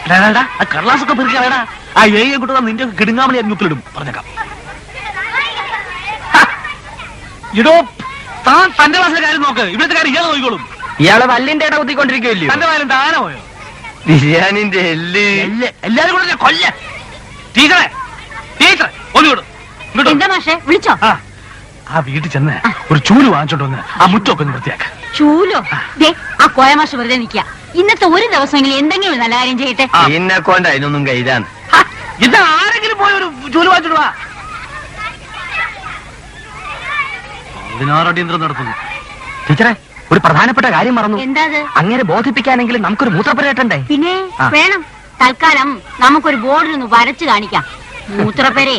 കടലാസൊക്കെ പെരുക്കാടാ. ആ ഏയെ കുട്ടികൾ നിന്റെ കിടുങ്ങാമലി മുക്കിലിടും. പറഞ്ഞേക്കാം. ഇടോ, താൻ തന്റെ ക്ലാസ്സിലെ കാര്യം നോക്ക്. ഇവിടുത്തെ കാര്യം ഇയാൾ നോക്കിക്കോളും. ഇയാളെ വല്ലിന്റെ ഇട കുത്തിക്കൊണ്ടിരിക്കുമല്ലോ. തന്റെ കാര്യം താന പോയോ? ബിരിയാണിന്റെ എല്ല് എല്ലാരും കൂടെ കൊല്ല. ടീച്ചറെ ടീച്ചറെ ഒന്നുകൂടും വിളിച്ചോ? ആ വീട്ടിൽ ചെന്ന് ഒരു ചൂല് വാങ്ങിച്ചോണ്ട് വന്ന് ആ മുറ്റൊക്കെ ഒന്ന് വൃത്തിയാക്ക. ചൂലോ? ആ കോയമാഷ് വെറുതെ നിൽക്കുക. ഇന്നത്തെ ഒരു ദിവസമെങ്കിലും എന്തെങ്കിലും നല്ല കാര്യം ചെയ്യട്ടെ. എന്നെ കൊണ്ട് അതിനൊന്നും കയ്യിലാണ്. ഇത് ആരെങ്കിലും പോയി ഒരു ചൂല് വാങ്ങിച്ചോണ്ട് വാ. 16 അടിയന്തരം നടത്തുന്നു. ടീച്ചറെ, ഒരു പ്രധാനപ്പെട്ട കാര്യം മറന്നു. എന്താ? അങ്ങനെ ബോധിപ്പിക്കാനെങ്കിലും നമുക്കൊരു മൂത്രപ്പുരയറ്റണ്ടേ? പിന്നെ വേണം. തൽക്കാലം നമുക്കൊരു ബോർഡിലൊന്ന് വരച്ചു കാണിക്കാം. മൂത്രപ്പേരെ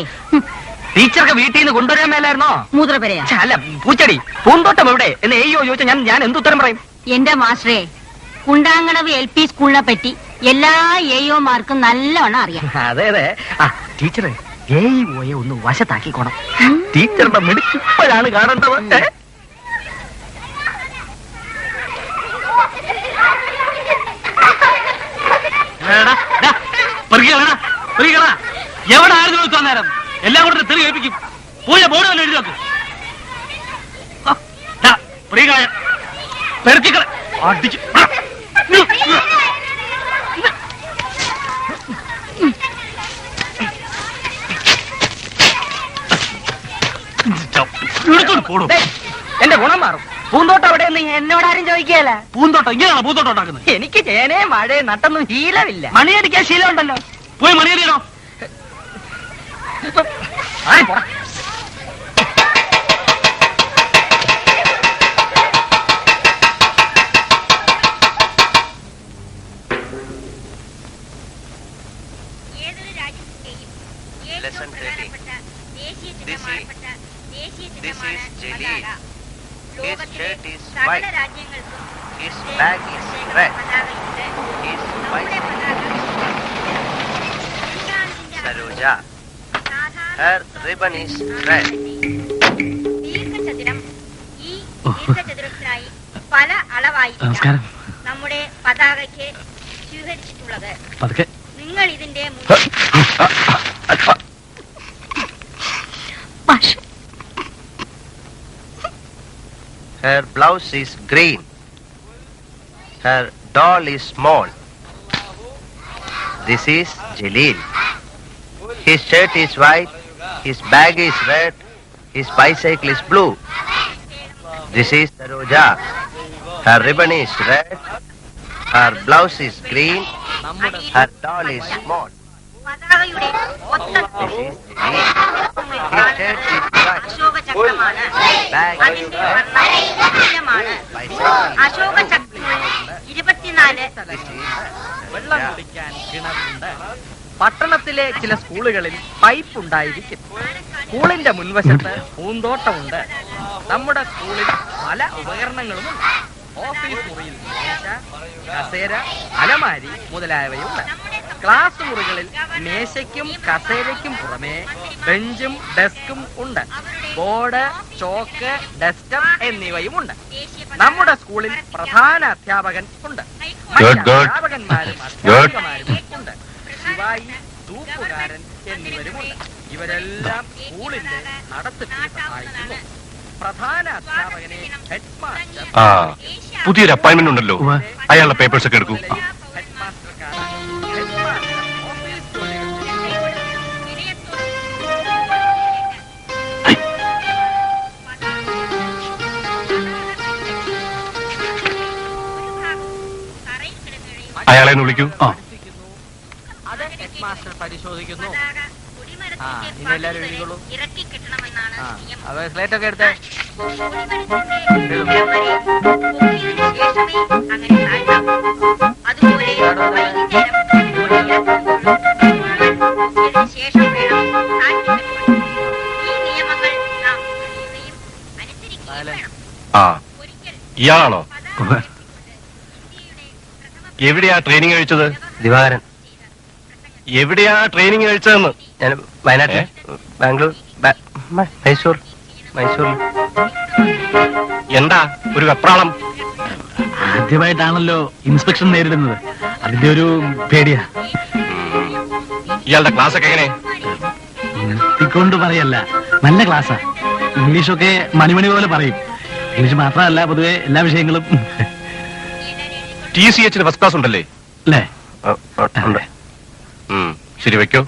ടീച്ചർക്ക് വീട്ടിൽ നിന്ന് കൊണ്ടുവരാൻ മേലായിരുന്നോ? മൂത്രപ്പേരയാ? അല്ല, പൂച്ചടി പൂന്തോട്ടം എവിടെ എന്ന് എയ്യോ ചോദിച്ചാൽ ഞാൻ എന്തുത്തരം പറയും? എന്റെ മാസ്റ്ററെ, കുണ്ടാങ്കടവ് LP സ്കൂളിനെ പറ്റി എല്ലാ ഏയോമാർക്കും നല്ലവണ്ണം അറിയാം. അതെ അതെ. ടീച്ചറെ, ഏയോയെ ഒന്ന് വശത്താക്കിക്കോണം. ടീച്ചറുടെ മിടുക്കിപ്പോഴാണ് കാണേണ്ടത്. എവിടെ ആയിരുന്നു ചോദിച്ചാൽ നേരം എല്ലാം കൂടെ തെറി കേൾപ്പിക്കും. പോയ ബോർഡ് തന്നെ എഴുതി നോക്ക്. പെരുത്തിക്കളെ അടിച്ചു. എന്റെ ഗുണം മാറും. പൂന്തോട്ടം അവിടെ എന്നോടാരും ചോദിക്കുകയല്ല. പൂന്തോട്ടം ഇങ്ങനെയാണോ പൂന്തോട്ടം ഉണ്ടാക്കുന്നത്? എനിക്ക് ചേനേ മഴ നട്ടൊന്നും ശീലമില്ല. മണിയടിക്കാൻ ശീലമുണ്ടല്ലോ. പോയി മണിയടിയണോ? His shirt is white. His bag is red. His bicycle is Saroja. Her ribbon is red. പല അളവായിരിക്കാം നമ്മുടെ പതാകയ്ക്ക് സ്വീകരിച്ചിട്ടുള്ളത്. നിങ്ങൾ ഇതിന്റെ Her blouse is green. Her doll is small. This is Jalil. His shirt is white. His bag is red. His bicycle is blue. This is Saroja. Her ribbon is red. Her blouse is green. Her doll is small. പതാകയുടെ This is Jalil. His shirt is white. അശോകചക്രമാണ്. അതിന്റെ വർണ്ണമാണ്. അശോകചക്രത്തിൽ 24. വെള്ളം കുടിക്കാൻ കിണറുണ്ട്. പട്ടണത്തിലെ ചില സ്കൂളുകളിൽ pipe ഉണ്ടായിരിക്കും. സ്കൂളിന്റെ മുൻവശത്ത് പൂന്തോട്ടമുണ്ട്. നമ്മുടെ സ്കൂളിൽ പല ഉപകരണങ്ങളുമുണ്ട്. ഓഫീസ് മുറിയിൽ മേശ, കസേര, അലമാരി മുതലായവയുണ്ട്. ക്ലാസ് മുറികളിൽ മേശയ്ക്കും കസേരയ്ക്കും പുറമെ ബെഞ്ചും ഡെസ്കും ഉണ്ട്. ബോർഡ്, ചോക്ക്, ഡസ്റ്റർ എന്നിവയുമുണ്ട്. നമ്മുടെ സ്കൂളിൽ പ്രധാന അധ്യാപകൻ ഉണ്ട്. അധ്യാപകന്മാരും അധ്യാപികമാരും ഉണ്ട്. ശിവായി, തൂപ്പുകാരൻ എന്നിവരുമുണ്ട്. ഇവരെല്ലാം സ്കൂളിന്റെ നടത്തിപ്പിനെ സഹായിക്കുന്നു. പ്രധാന അധ്യാപകനെ ഹെഡ് മാസ്റ്റർ. പുതിയൊരു അപ്പോയിന്റ്മെന്റ് ഉണ്ടല്ലോ, അയാളുടെ പേപ്പേഴ്സ് ഒക്കെ എടുക്കൂ. ഹെഡ് മാസ്റ്റർക്കാണ്. ഹെഡ് മാസ്റ്റർ ഓഫീസ് ജോലികൾ അയാളെ വിളിക്കൂ. അത് ഹെഡ് മാസ്റ്റർ പരിശോധിക്കുന്നു. ഇനി എല്ലാവരും എഴുതിക്കോളൂ. അത് സ്ലേറ്റ് ഒക്കെ എടുത്തേ. ഇയാളാണോ? എവിടെയാ ട്രെയിനിങ് കഴിച്ചത്? ദിവാകരൻ. എവിടെയാ ട്രെയിനിങ് കഴിച്ചതെന്ന്? ഞാൻ വയനാട്ടിൽ, ബാംഗ്ലൂർ, മൈസൂർ. എന്താ ഒരു വെപ്രാളം? ആദ്യമായിട്ടാണല്ലോ ഇൻസ്പെക്ഷൻ നേരിടുന്നത്. അതിന്റെ ഒരു പേടിയാ. ഇയാളുടെ ക്ലാസ് ഒക്കെ എങ്ങനെ? നിർത്തിക്കൊണ്ട് പറയല്ല, നല്ല ക്ലാസ്സാ. ഇംഗ്ലീഷൊക്കെ മണിമണി പോലെ പറയും. ഇംഗ്ലീഷ് മാത്രമല്ല, പൊതുവെ എല്ലാ വിഷയങ്ങളും. TCH ഫസ്റ്റ് ക്ലാസ് ഉണ്ടല്ലേ? അല്ലേ? ഉണ്ട്. ശരി, വെക്കോ.